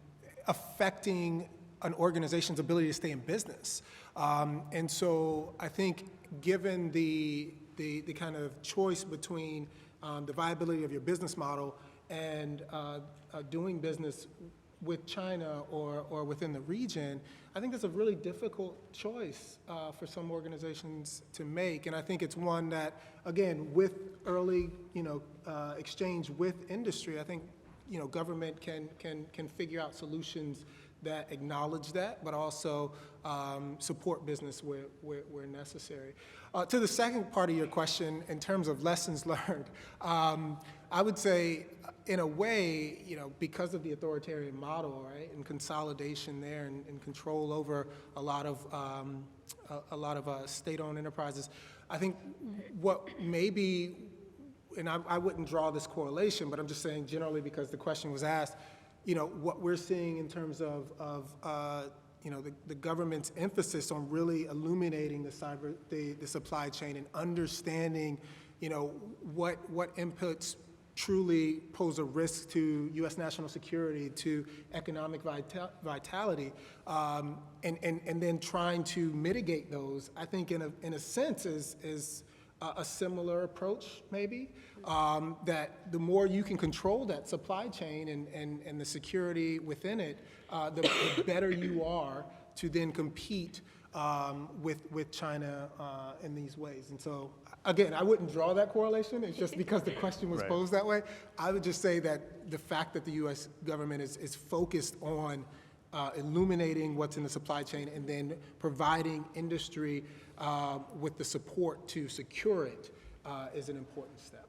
affecting an organization's ability to stay in business. And so I think given the kind of choice between the viability of your business model and doing business with China or within the region, I think that's a really difficult choice for some organizations to make. And I think it's one that, again, with early exchange with industry, I think government can figure out solutions that acknowledge that, but also support business where necessary. To the second part of your question, in terms of lessons learned, I would say, in a way, because of the authoritarian model, right, and consolidation there and control over a lot of state-owned enterprises, I think what maybe, and I wouldn't draw this correlation, but I'm just saying generally because the question was asked, what we're seeing in terms of the government's emphasis on really illuminating the supply chain and understanding, what inputs truly pose a risk to U.S. national security, to economic vitality, and then trying to mitigate those, I think in a sense is a similar approach maybe, that the more you can control that supply chain and the security within it, the better you are to then compete with China in these ways. And so, again, I wouldn't draw that correlation. It's just because the question was posed that way. I would just say that the fact that the U.S. government is focused on illuminating what's in the supply chain and then providing industry with the support to secure it is an important step.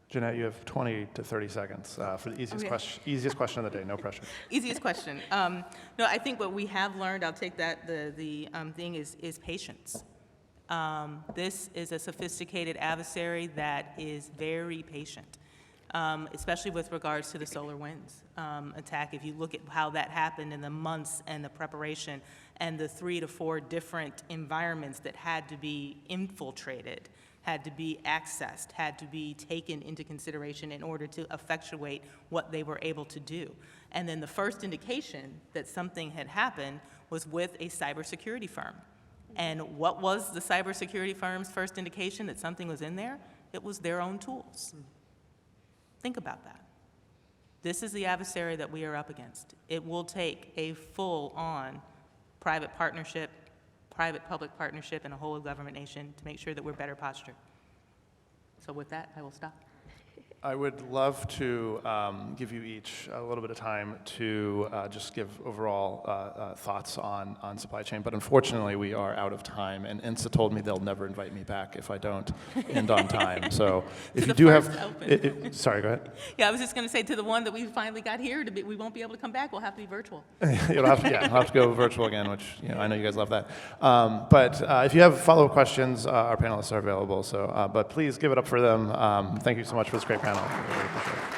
Jeanette, you have 20 to 30 seconds for the easiest question of the day. No pressure. Easiest question. No, I think what we have learned, I'll take that, the thing is patience. This is a sophisticated adversary that is very patient, especially with regards to the Solarwinds attack. If you look at how that happened in the months and the preparation and the 3 to 4 different environments that had to be infiltrated, had to be accessed, had to be taken into consideration in order to effectuate what they were able to do. And then the first indication that something had happened was with a cybersecurity firm. And what was the cybersecurity firm's first indication that something was in there? It was their own tools. Think about that. This is the adversary that we are up against. It will take a full-on private partnership, private-public partnership, and a whole government nation to make sure that we're better postured. So with that, I will stop. I would love to give you each a little bit of time to just give overall thoughts on supply chain, but unfortunately we are out of time, and INSA told me they'll never invite me back if I don't end on time. So if you do have, sorry, go ahead. Yeah, I was just going to say, to the one that we finally got here, we won't be able to come back. We'll have to be virtual. I'll have to go virtual again, which I know you guys love that. But if you have follow-up questions, our panelists are available. So, but please give it up for them. Thank you so much for this great panel. I really appreciate it.